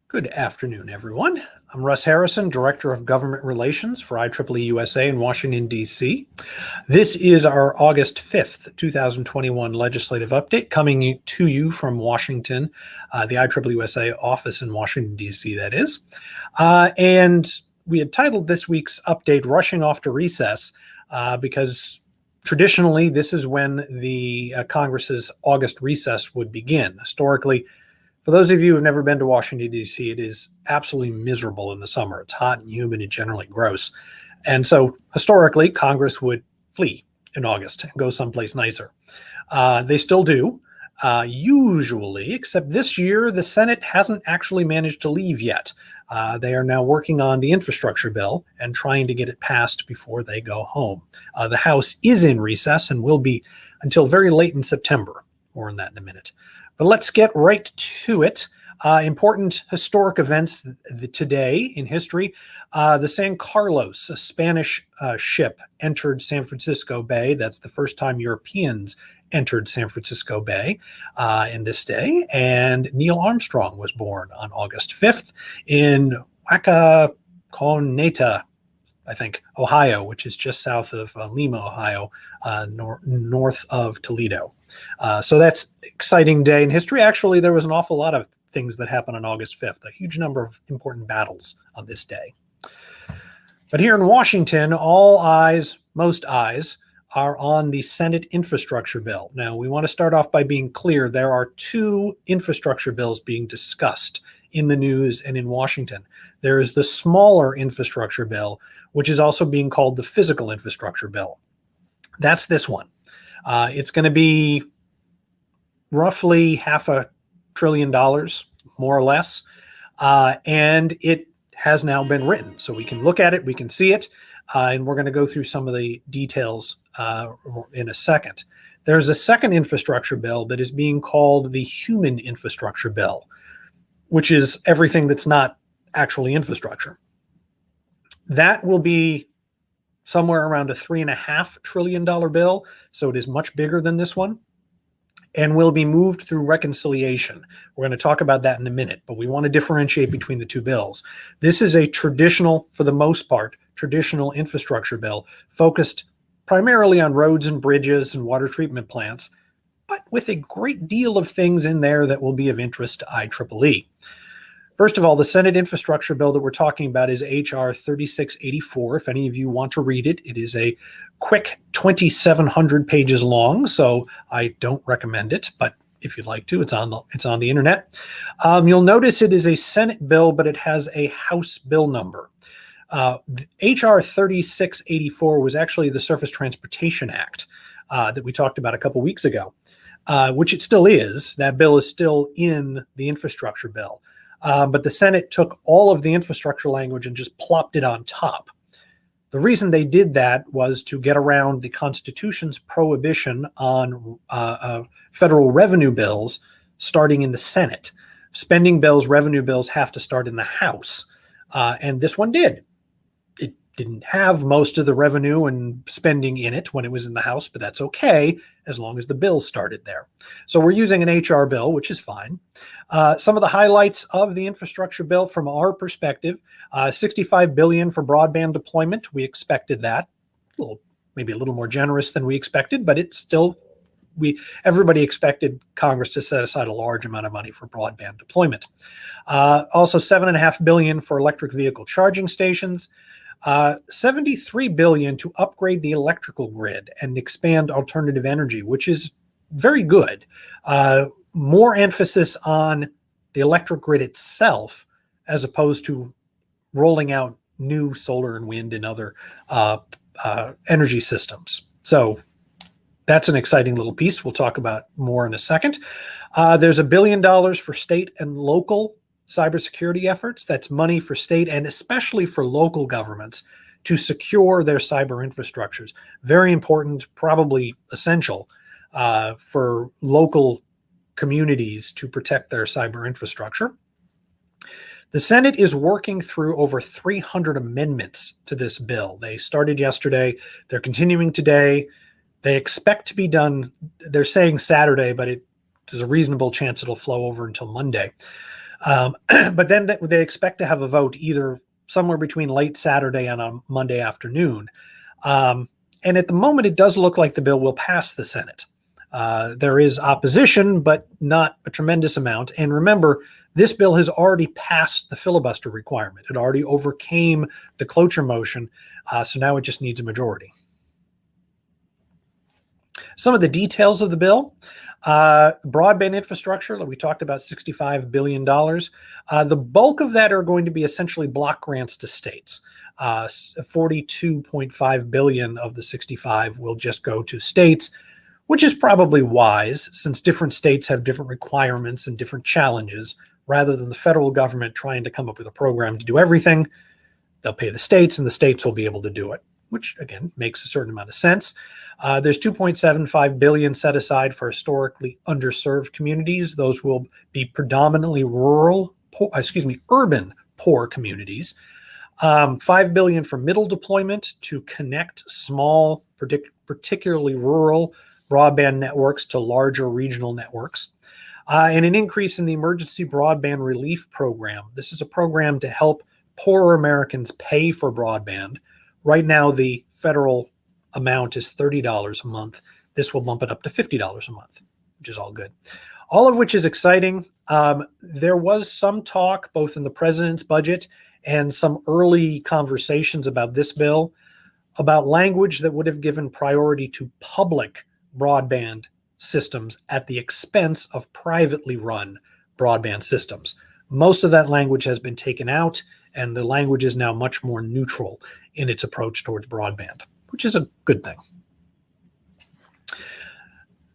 Good afternoon, everyone. I'm Russ Harrison, Director of Government Relations for IEEE-USA in Washington, D.C. This is our August 5th, 2021 legislative update coming to you from Washington, the IEEE-USA office in Washington, D.C., that is. And we had titled this week's update Rushing Off to Recess because traditionally this is when the Congress's August recess would begin. Historically, for those of you who have never been to Washington, D.C., it is absolutely miserable in the summer. It's hot and humid and generally gross. And so historically, Congress would flee in August and go someplace nicer. They still do, usually, except this year, the Senate hasn't actually managed to leave yet. They are now working on the infrastructure bill and trying to get it passed before they go home. The House is in recess and will be until very late in September. More on that in a minute. But let's get right to it. Important historic events today in history. The San Carlos, a Spanish ship, entered San Francisco Bay. That's the first time Europeans entered San Francisco Bay in this day. And Neil Armstrong was born on August 5th in Wacaconeta, I think, Ohio, which is just south of Lima, Ohio, north of Toledo. So that's exciting day in history. Actually, there was an awful lot of things that happened on August 5th, a huge number of important battles on this day. But here in Washington, all eyes, most eyes, are on the Senate infrastructure bill. Now, we want to start off by being clear. There are two infrastructure bills being discussed in the news and in Washington. There is the smaller infrastructure bill, which is also being called the physical infrastructure bill. That's this one. It's going to be roughly $500 billion, more or less, and it has now been written. So we can look at it, we can see it, and we're going to go through some of the details in a second. There's a second infrastructure bill that is being called the human infrastructure bill, which is everything that's not actually infrastructure. That will be somewhere around a $3.5 trillion bill, so it is much bigger than this one, and will be moved through reconciliation. We're going to talk about that in a minute, but we want to differentiate between the two bills. This is a traditional, for the most part, traditional infrastructure bill focused primarily on roads and bridges and water treatment plants, but with a great deal of things in there that will be of interest to IEEE. First of all, the Senate infrastructure bill that we're talking about is H.R. 3684. If any of you want to read it, it is a quick 2,700 pages long, so I don't recommend it, but if you'd like to, it's on the internet. You'll notice it is a Senate bill, but it has a House bill number. H.R. 3684 was actually the Surface Transportation Act that we talked about a couple weeks ago, which it still is. That bill is still in the infrastructure bill. But the Senate took all of the infrastructure language and just plopped it on top. The reason they did that was to get around the Constitution's prohibition on federal revenue bills starting in the Senate. Spending bills, revenue bills have to start in the House. And this one did. It didn't have most of the revenue and spending in it when it was in the House, but that's okay as long as the bill started there. So we're using an HR bill, which is fine. Some of the highlights of the infrastructure bill from our perspective, $65 billion for broadband deployment. We expected that, maybe a little more generous than we expected, but it's still, everybody expected Congress to set aside a large amount of money for broadband deployment. Also $7.5 billion for electric vehicle charging stations. $73 billion to upgrade the electrical grid and expand alternative energy, which is very good. More emphasis on the electric grid itself as opposed to rolling out new solar and wind and other energy systems. So that's an exciting little piece. We'll talk about more in a second. There's $1 billion for state and local cybersecurity efforts. That's money for state and especially for local governments to secure their cyber infrastructures. Very important, probably essential for local communities to protect their cyber infrastructure. The Senate is working through over 300 amendments to this bill. They started yesterday. They're continuing today. They expect to be done, they're saying Saturday, but there's a reasonable chance it'll flow over until Monday. But then they expect to have a vote either somewhere between late Saturday and on Monday afternoon. And at the moment, it does look like the bill will pass the Senate. There is opposition, but not a tremendous amount. And remember, this bill has already passed the filibuster requirement. It already overcame the cloture motion, so now it just needs a majority. Some of the details of the bill. Broadband infrastructure, we talked about $65 billion. The bulk of that are going to be essentially block grants to states. 42.5 billion of the 65 will just go to states, which is probably wise since different states have different requirements and different challenges. Rather than the federal government trying to come up with a program to do everything, they'll pay the states and the states will be able to do it, which again makes a certain amount of sense. There's 2.75 billion set aside for historically underserved communities. Those will be predominantly urban poor communities. 5 billion for middle deployment to connect small, particularly rural broadband networks to larger regional networks. And an increase in the Emergency Broadband Relief Program. This is a program to help poorer Americans pay for broadband. Right now, the federal amount is $30 a month. This will bump it up to $50 a month, which is all good. All of which is exciting. There was some talk, both in the president's budget and some early conversations about this bill, about language that would have given priority to public broadband systems at the expense of privately run broadband systems. Most of that language has been taken out, and the language is now much more neutral in its approach towards broadband, which is a good thing.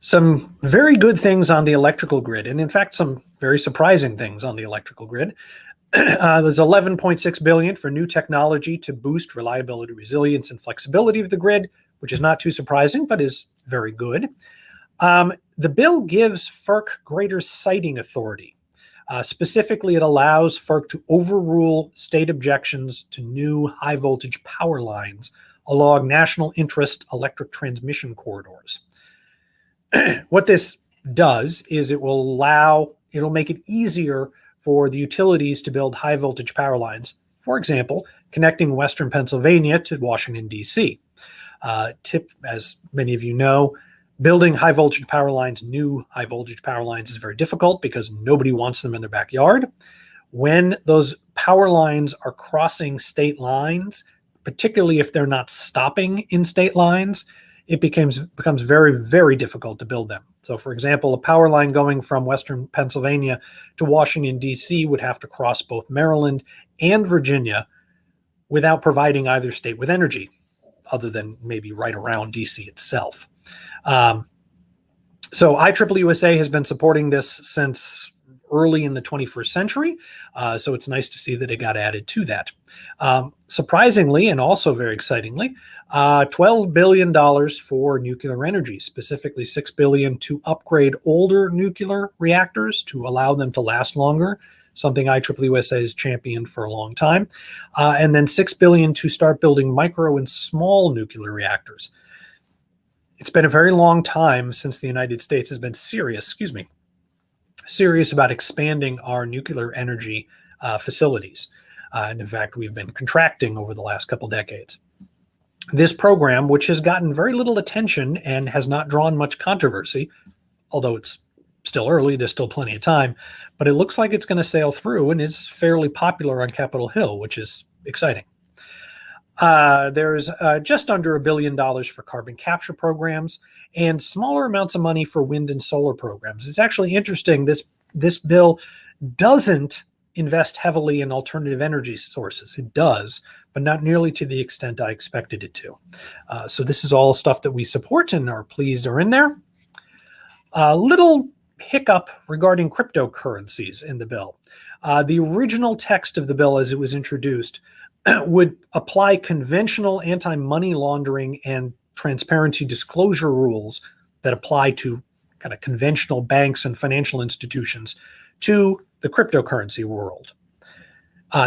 Some very good things on the electrical grid, and in fact, some very surprising things on the electrical grid. There's $11.6 billion for new technology to boost reliability, resilience, and flexibility of the grid, which is not too surprising, but is very good. The bill gives FERC greater siting authority. Specifically, it allows FERC to overrule state objections to new high voltage power lines along national interest electric transmission corridors. What this does is it'll make it easier for the utilities to build high voltage power lines. For example, connecting Western Pennsylvania to Washington, D.C. As many of you know, building high voltage power lines, new high voltage power lines, is very difficult because nobody wants them in their backyard. When those power lines are crossing state lines, particularly if they're not stopping in state lines, it becomes very, very difficult to build them. So, for example, a power line going from Western Pennsylvania to Washington, D.C. would have to cross both Maryland and Virginia without providing either state with energy, other than maybe right around D.C. itself. So IEEE-USA has been supporting this since early in the 21st century. So it's nice to see that it got added to that. Surprisingly, and also very excitingly, $12 billion for nuclear energy, specifically $6 billion to upgrade older nuclear reactors to allow them to last longer, something IEEE-USA has championed for a long time. And then $6 billion to start building micro and small nuclear reactors. It's been a very long time since the United States has been serious about expanding our nuclear energy facilities. And in fact, we've been contracting over the last couple decades. This program, which has gotten very little attention and has not drawn much controversy, although it's still early, there's still plenty of time, but it looks like it's going to sail through and is fairly popular on Capitol Hill, which is exciting. There's just under $1 billion for carbon capture programs and smaller amounts of money for wind and solar programs. It's actually interesting. This bill doesn't invest heavily in alternative energy sources. It does, but not nearly to the extent I expected it to. So this is all stuff that we support and are pleased are in there. A little hiccup regarding cryptocurrencies in the bill. The original text of the bill as it was introduced would apply conventional anti-money laundering and transparency disclosure rules that apply to kind of conventional banks and financial institutions to the cryptocurrency world.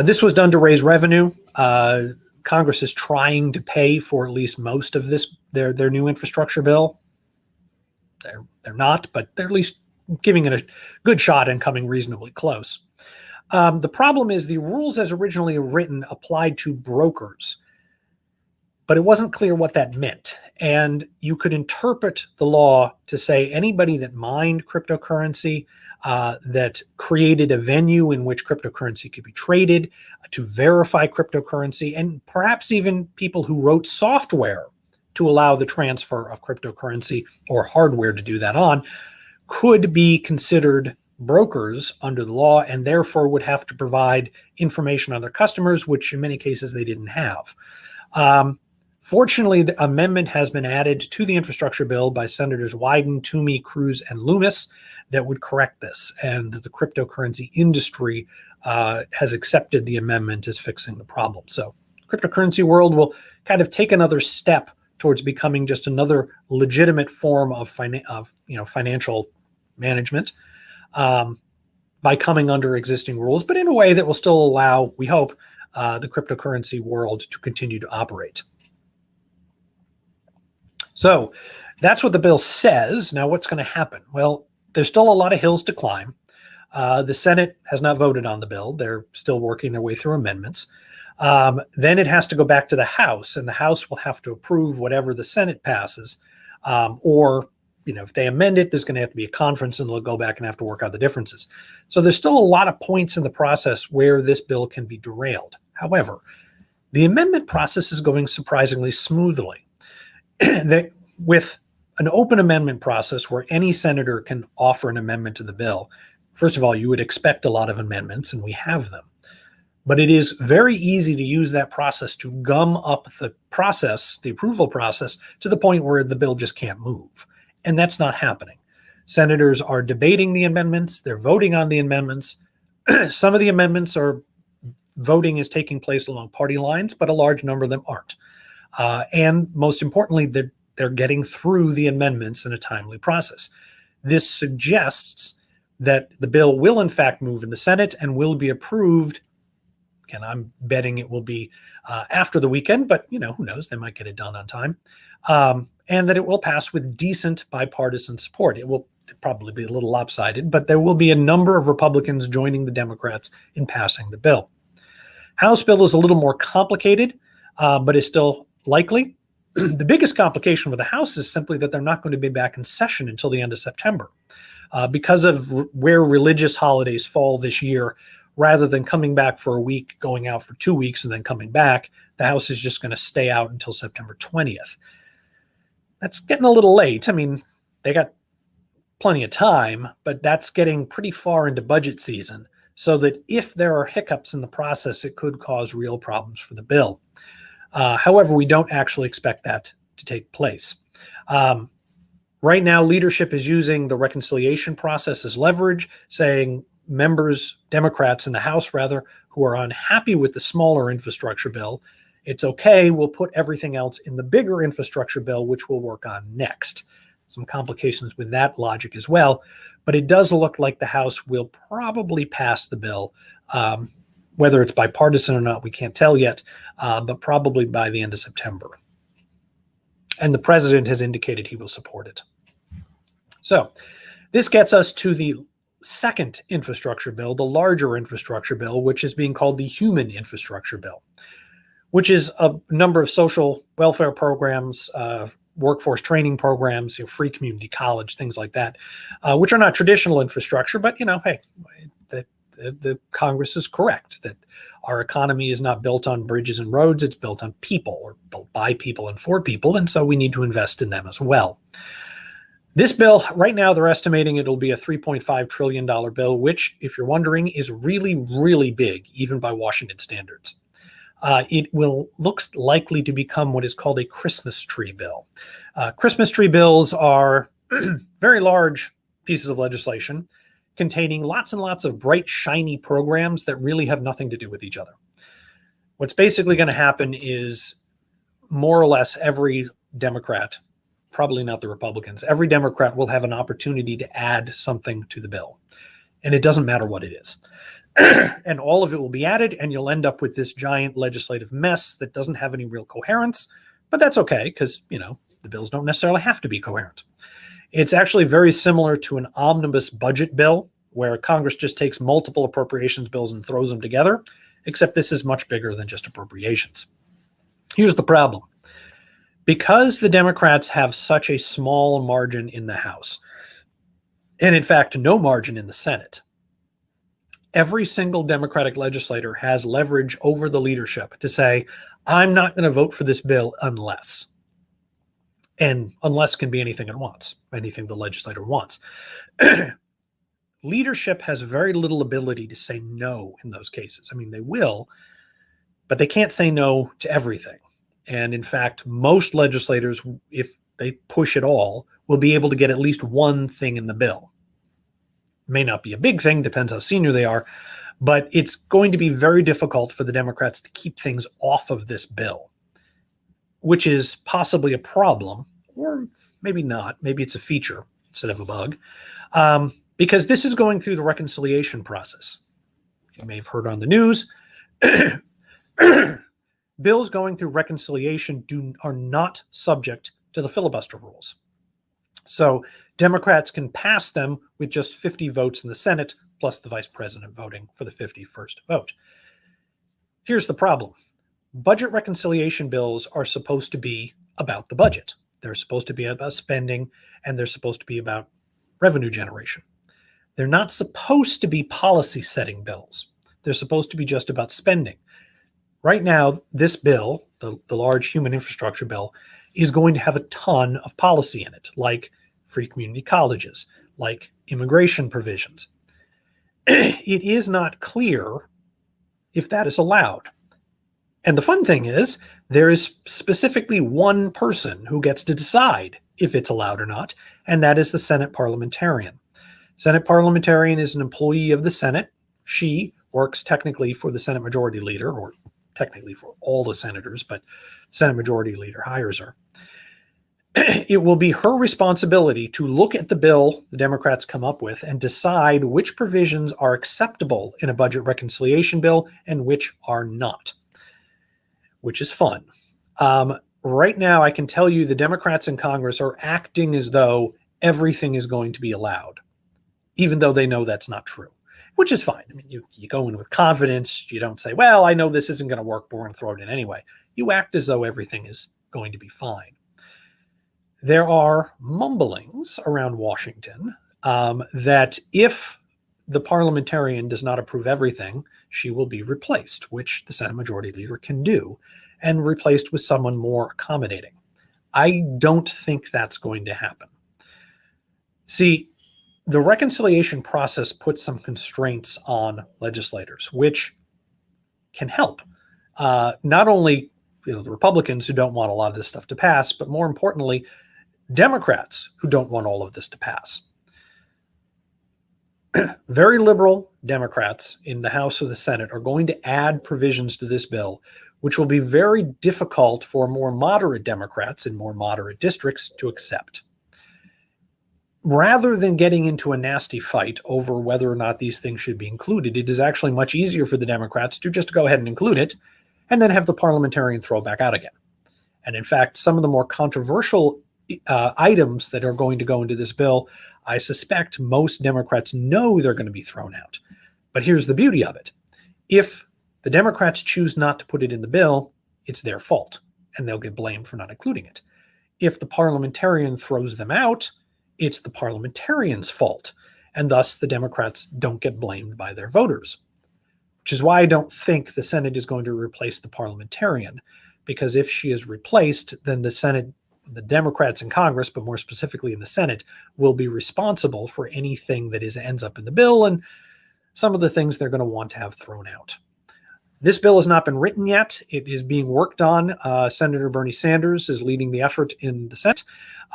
This was done to raise revenue. Congress is trying to pay for at least most of this, their new infrastructure bill. They're not, but they're at least giving it a good shot and coming reasonably close. The problem is the rules as originally written applied to brokers, but it wasn't clear what that meant. And you could interpret the law to say anybody that mined cryptocurrency, that created a venue in which cryptocurrency could be traded, to verify cryptocurrency, and perhaps even people who wrote software to allow the transfer of cryptocurrency or hardware to do that on, could be considered brokers under the law and therefore would have to provide information on their customers, which in many cases they didn't have. Fortunately, the amendment has been added to the infrastructure bill by Senators Wyden, Toomey, Cruz, and Loomis that would correct this. And the cryptocurrency industry has accepted the amendment as fixing the problem. So cryptocurrency world will kind of take another step towards becoming just another legitimate form of financial management by coming under existing rules, but in a way that will still allow, we hope, the cryptocurrency world to continue to operate. So that's what the bill says. Now, what's going to happen? Well, there's still a lot of hills to climb. The Senate has not voted on the bill. They're still working their way through amendments. Then it has to go back to the House, and the House will have to approve whatever the Senate passes. Or, if they amend it, there's going to have to be a conference, and they'll go back and have to work out the differences. So there's still a lot of points in the process where this bill can be derailed. However, the amendment process is going surprisingly smoothly. With an open amendment process where any senator can offer an amendment to the bill, first of all, you would expect a lot of amendments, and we have them. But it is very easy to use that process to gum up the process, the approval process, to the point where the bill just can't move. And that's not happening. Senators are debating the amendments. They're voting on the amendments. Some of the amendments voting is taking place along party lines, but a large number of them aren't. And most importantly, they're getting through the amendments in a timely process. This suggests that the bill will in fact move in the Senate and will be approved. Again, I'm betting it will be after the weekend, but who knows? They might get it done on time. And that it will pass with decent bipartisan support. It will probably be a little lopsided, but there will be a number of Republicans joining the Democrats in passing the bill. House bill is a little more complicated, but is still likely. The biggest complication with the House is simply that they're not going to be back in session until the end of September. Because of where religious holidays fall this year, rather than coming back for a week, going out for 2 weeks, and then coming back, the House is just going to stay out until September 20th. That's getting a little late. I mean, they got plenty of time, but that's getting pretty far into budget season, so that if there are hiccups in the process, it could cause real problems for the bill. However, we don't actually expect that to take place. Right now, leadership is using the reconciliation process as leverage, saying members, Democrats in the House rather, who are unhappy with the smaller infrastructure bill, it's okay, we'll put everything else in the bigger infrastructure bill, which we'll work on next. Some complications with that logic as well, but it does look like the House will probably pass the bill. Whether it's bipartisan or not, we can't tell yet, but probably by the end of September. And the president has indicated he will support it. So this gets us to the second infrastructure bill, the larger infrastructure bill, which is being called the Human Infrastructure Bill, which is a number of social welfare programs, workforce training programs, free community college, things like that, which are not traditional infrastructure, but hey, the Congress is correct that our economy is not built on bridges and roads, it's built on people, or built by people and for people, and so we need to invest in them as well. This bill, right now, they're estimating it'll be a $3.5 trillion bill, which, if you're wondering, is really, really big, even by Washington standards. It looks likely to become what is called a Christmas tree bill. Christmas tree bills are very large pieces of legislation containing lots and lots of bright, shiny programs that really have nothing to do with each other. What's basically going to happen is more or less every Democrat, probably not the Republicans, every Democrat will have an opportunity to add something to the bill. And it doesn't matter what it is. And all of it will be added, and you'll end up with this giant legislative mess that doesn't have any real coherence. But that's okay, because, the bills don't necessarily have to be coherent. It's actually very similar to an omnibus budget bill, where Congress just takes multiple appropriations bills and throws them together, except this is much bigger than just appropriations. Here's the problem. Because the Democrats have such a small margin in the House, and in fact, no margin in the Senate, every single Democratic legislator has leverage over the leadership to say, I'm not going to vote for this bill unless. And unless can be anything it wants, anything the legislator wants. Leadership has very little ability to say no in those cases. I mean, they will, but they can't say no to everything. And in fact, most legislators, if they push at all, will be able to get at least one thing in the bill. May not be a big thing, depends how senior they are, but it's going to be very difficult for the Democrats to keep things off of this bill, which is possibly a problem, or maybe not. Maybe it's a feature instead of a bug, because this is going through the reconciliation process. You may have heard on the news, bills going through reconciliation are not subject to the filibuster rules. So Democrats can pass them with just 50 votes in the Senate, plus the vice president voting for the 51st vote. Here's the problem. Budget reconciliation bills are supposed to be about the budget. They're supposed to be about spending, and they're supposed to be about revenue generation. They're not supposed to be policy-setting bills. They're supposed to be just about spending. Right now, this bill, the large human infrastructure bill, is going to have a ton of policy in it, like free community colleges, like immigration provisions. It is not clear if that is allowed. And the fun thing is, there is specifically one person who gets to decide if it's allowed or not, and that is the Senate parliamentarian. Senate parliamentarian is an employee of the Senate. She works technically for the Senate Majority Leader, or technically for all the senators, but the Senate Majority Leader hires her. It will be her responsibility to look at the bill the Democrats come up with and decide which provisions are acceptable in a budget reconciliation bill and which are not, which is fun. Right now, I can tell you the Democrats in Congress are acting as though everything is going to be allowed, even though they know that's not true, which is fine. I mean, you go in with confidence. You don't say, well, I know this isn't going to work, but we're going to throw it in anyway. You act as though everything is going to be fine. There are mumblings around Washington that if the parliamentarian does not approve everything, she will be replaced, which the Senate Majority Leader can do, and replaced with someone more accommodating. I don't think that's going to happen. See, the reconciliation process puts some constraints on legislators, which can help. Not only the Republicans who don't want a lot of this stuff to pass, but more importantly, Democrats who don't want all of this to pass. Very liberal Democrats in the House or the Senate are going to add provisions to this bill, which will be very difficult for more moderate Democrats in more moderate districts to accept. Rather than getting into a nasty fight over whether or not these things should be included, it is actually much easier for the Democrats to just go ahead and include it and then have the parliamentarian throw it back out again. And in fact, some of the more controversial items that are going to go into this bill, I suspect most Democrats know they're going to be thrown out. But here's the beauty of it. If the Democrats choose not to put it in the bill, it's their fault, and they'll get blamed for not including it. If the parliamentarian throws them out, it's the parliamentarian's fault, and thus the Democrats don't get blamed by their voters. Which is why I don't think the Senate is going to replace the parliamentarian, because if she is replaced, then the Senate, the Democrats in Congress, but more specifically in the Senate, will be responsible for anything that ends up in the bill and some of the things they're going to want to have thrown out. This bill has not been written yet. It is being worked on. Senator Bernie Sanders is leading the effort in the Senate,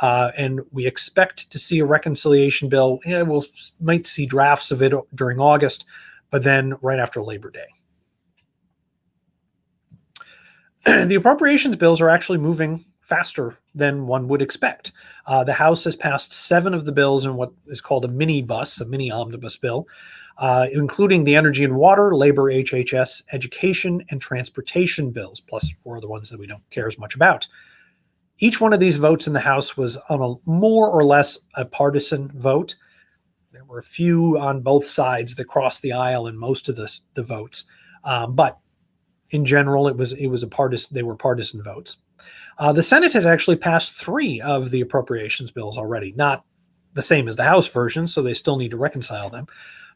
and we expect to see a reconciliation bill. We might see drafts of it during August, but then right after Labor Day. The appropriations bills are actually moving faster than one would expect. The House has passed 7 of the bills in what is called a mini omnibus bill, including the energy and water, labor, HHS, education, and transportation bills, plus 4 other ones that we don't care as much about. Each one of these votes in the House was on a more or less a partisan vote. There were a few on both sides that crossed the aisle in most of the votes, but in general, they were partisan votes. The Senate has actually passed 3 of the appropriations bills already, not the same as the House version, so they still need to reconcile them,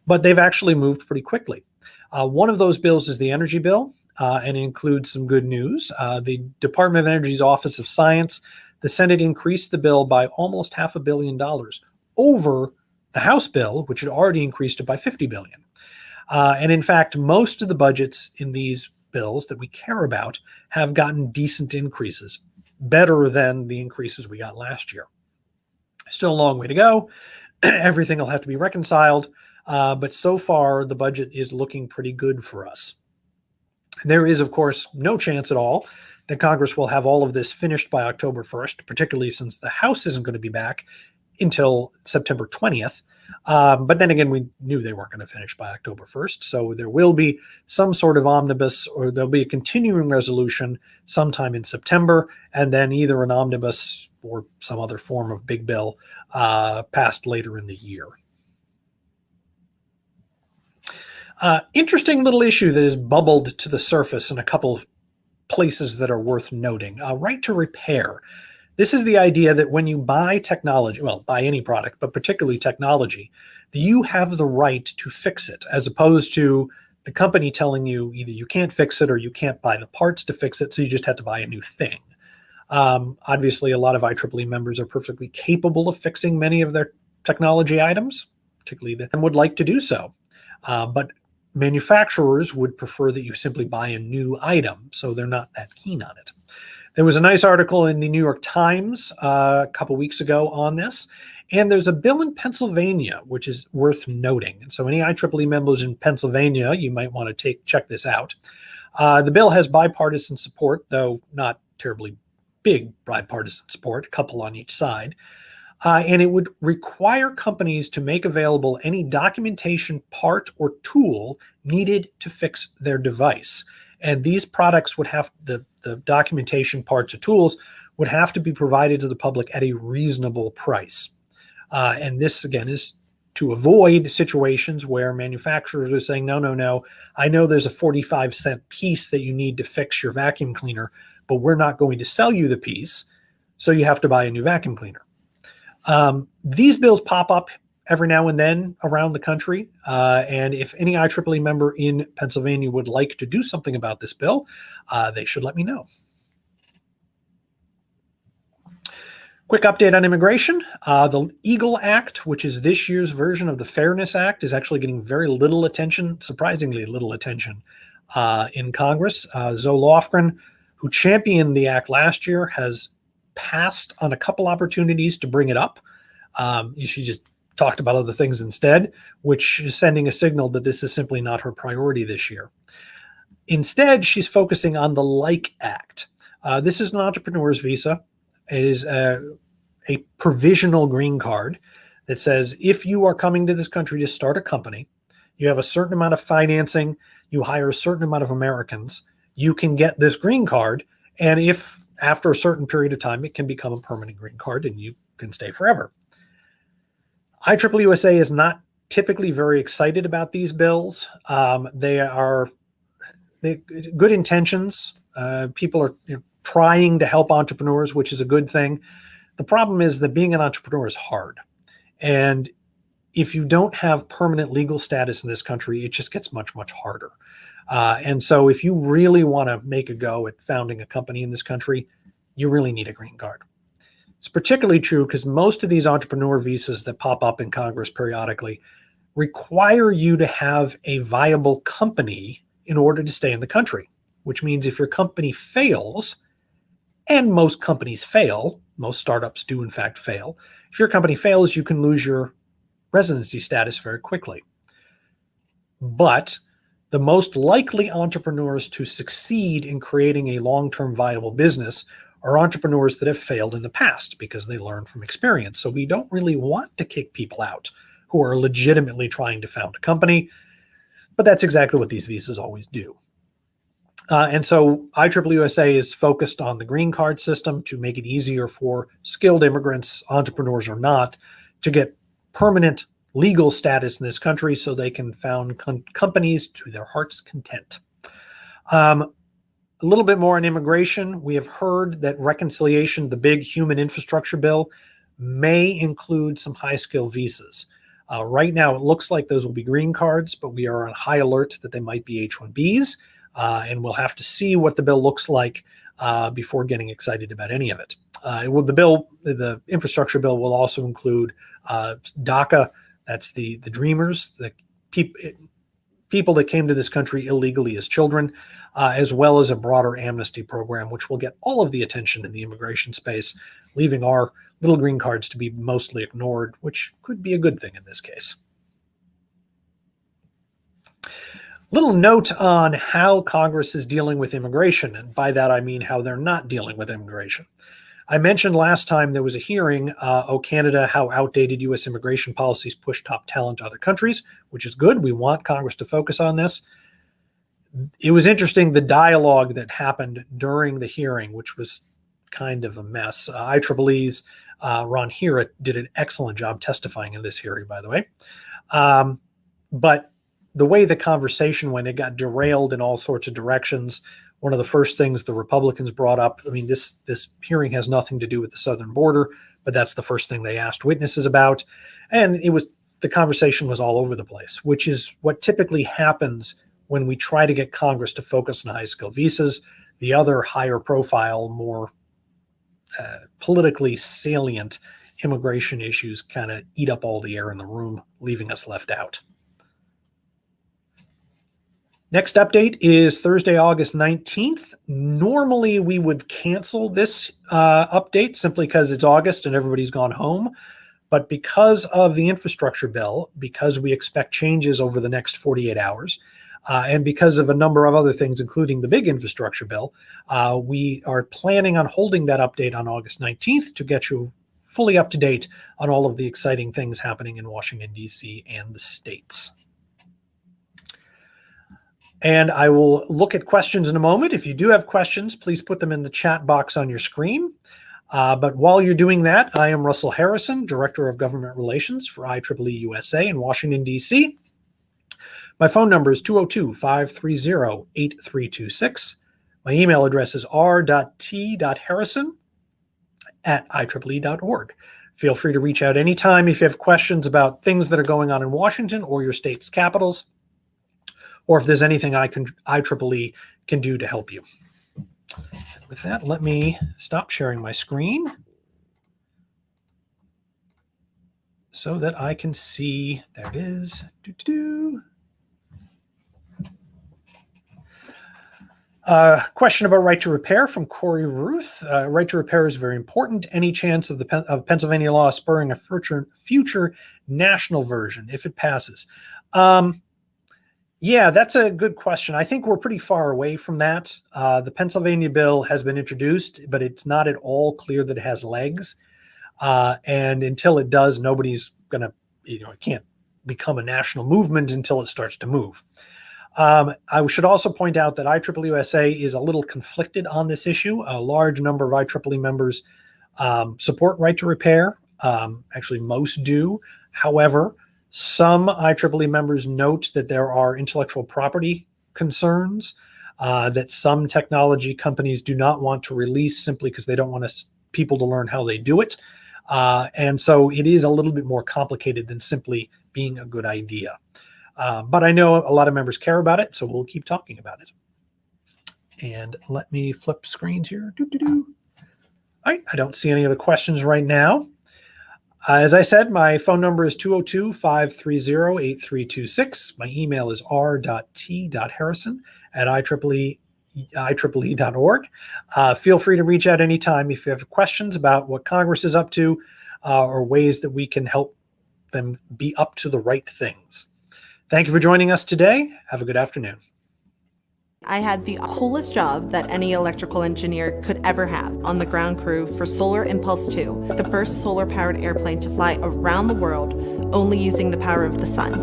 but they've actually moved pretty quickly. One of those bills is the energy bill, and it includes some good news. The Department of Energy's Office of Science, the Senate increased the bill by almost $500 million over the House bill, which had already increased it by $50 billion. And in fact, most of the budgets in these bills that we care about have gotten decent increases, better than the increases we got last year. Still a long way to go. Everything will have to be reconciled, but so far the budget is looking pretty good for us. There is, of course, no chance at all that Congress will have all of this finished by October 1st, particularly since the House isn't going to be back until September 20th. But then again, we knew they weren't going to finish by October 1st. So there will be some sort of omnibus, or there'll be a continuing resolution sometime in September, and then either an omnibus or some other form of big bill passed later in the year. Interesting little issue that has bubbled to the surface in a couple of places that are worth noting. Right to repair. This is the idea that when you buy technology, well, buy any product, but particularly technology, that you have the right to fix it, as opposed to the company telling you either you can't fix it or you can't buy the parts to fix it, so you just have to buy a new thing. Obviously, a lot of IEEE members are perfectly capable of fixing many of their technology items, particularly that would like to do so. But manufacturers would prefer that you simply buy a new item, so they're not that keen on it. There was a nice article in the New York Times a couple weeks ago on this, and there's a bill in Pennsylvania which is worth noting. And so any IEEE members in Pennsylvania, you might want to check this out. The bill has bipartisan support, though not terribly big bipartisan support, a couple on each side. And it would require companies to make available any documentation, part, or tool needed to fix their device. And these products would have, the documentation, parts, or tools would have to be provided to the public at a reasonable price. And this, again, is to avoid situations where manufacturers are saying, no, I know there's a 45-cent piece that you need to fix your vacuum cleaner, but we're not going to sell you the piece, so you have to buy a new vacuum cleaner. These bills pop up every now and then around the country, and if any IEEE member in Pennsylvania would like to do something about this bill, they should let me know. Quick update on immigration. The EAGLE Act, which is this year's version of the Fairness Act, is actually getting very little attention, surprisingly little attention in Congress. Zoe Lofgren, who championed the act last year, has passed on a couple opportunities to bring it up. She just talked about other things instead, which is sending a signal that this is simply not her priority this year. Instead, she's focusing on the LIKE Act. This is an entrepreneur's visa. It is a provisional green card that says if you are coming to this country to start a company, you have a certain amount of financing, you hire a certain amount of Americans, you can get this green card, and if after a certain period of time, it can become a permanent green card and you can stay forever. IEEE-USA is not typically very excited about these bills. They are good intentions. People are trying to help entrepreneurs, which is a good thing. The problem is that being an entrepreneur is hard. And if you don't have permanent legal status in this country, it just gets much, much harder. And so if you really want to make a go at founding a company in this country, you really need a green card. It's particularly true because most of these entrepreneur visas that pop up in Congress periodically require you to have a viable company in order to stay in the country, which means if your company fails, and most companies fail, most startups do in fact fail, if your company fails, you can lose your residency status very quickly. But the most likely entrepreneurs to succeed in creating a long-term viable business are entrepreneurs that have failed in the past because they learn from experience. So we don't really want to kick people out who are legitimately trying to found a company, but that's exactly what these visas always do. And so IEEE-USA is focused on the green card system to make it easier for skilled immigrants, entrepreneurs or not, to get permanent legal status in this country so they can found companies to their heart's content. A little bit more on immigration. We have heard that reconciliation, the big human infrastructure bill, may include some high-skill visas. Right now, it looks like those will be green cards, but we are on high alert that they might be H-1Bs, and we'll have to see what the bill looks like before getting excited about any of it. The infrastructure bill will also include DACA. That's the dreamers, the people that came to this country illegally as children, as well as a broader amnesty program, which will get all of the attention in the immigration space, leaving our little green cards to be mostly ignored, which could be a good thing in this case. Little note on how Congress is dealing with immigration, and by that I mean how they're not dealing with immigration. I mentioned last time there was a hearing, Canada, how outdated U.S. immigration policies push top talent to other countries, which is good. We want Congress to focus on this. It was interesting, the dialogue that happened during the hearing, which was kind of a mess. IEEE's Ron Hewitt did an excellent job testifying in this hearing, by the way. But the way the conversation went, it got derailed in all sorts of directions. One of the first things the Republicans brought up, I mean, this hearing has nothing to do with the southern border, but that's the first thing they asked witnesses about. And the conversation was all over the place, which is what typically happens when we try to get Congress to focus on high-skill visas. The other higher profile, more politically salient immigration issues kind of eat up all the air in the room, leaving us left out. Next update is Thursday, August 19th. Normally, we would cancel this update simply because it's August and everybody's gone home. But because of the infrastructure bill, because we expect changes over the next 48 hours, and because of a number of other things, including the big infrastructure bill, we are planning on holding that update on August 19th to get you fully up to date on all of the exciting things happening in Washington, D.C. and the states. And I will look at questions in a moment. If you do have questions, please put them in the chat box on your screen. But while you're doing that, I am Russell Harrison, Director of Government Relations for IEEE-USA in Washington, D.C. My phone number is 202-530-8326. My email address is r.t.harrison@ieee.org. Feel free to reach out anytime if you have questions about things that are going on in Washington or your state's capitals, or if there's anything IEEE can do to help you. And with that, let me stop sharing my screen so that I can see. There it is. Question about right to repair from Corey Ruth. Right to repair is very important. Any chance of Pennsylvania law spurring a future national version if it passes? Yeah, that's a good question. I think we're pretty far away from that. The Pennsylvania bill has been introduced, but it's not at all clear that it has legs. And until it does, nobody's going to, it can't become a national movement until it starts to move. I should also point out that IEEE-USA is a little conflicted on this issue. A large number of IEEE members support right to repair. Actually, most do. However, some IEEE members note that there are intellectual property concerns that some technology companies do not want to release simply because they don't want people to learn how they do it. And so it is a little bit more complicated than simply being a good idea. But I know a lot of members care about it, so we'll keep talking about it. And let me flip screens here. All right, I don't see any other questions right now. As I said, my phone number is 202-530-8326. My email is r.t.harrison@IEEE.org. Feel free to reach out anytime if you have questions about what Congress is up to or ways that we can help them be up to the right things. Thank you for joining us today. Have a good afternoon. I had the coolest job that any electrical engineer could ever have on the ground crew for Solar Impulse 2, the first solar-powered airplane to fly around the world only using the power of the sun.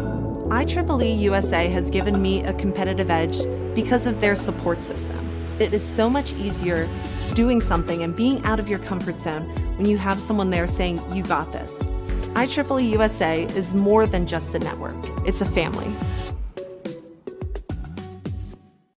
IEEE-USA has given me a competitive edge because of their support system. It is so much easier doing something and being out of your comfort zone when you have someone there saying, you got this. IEEE-USA is more than just a network. It's a family.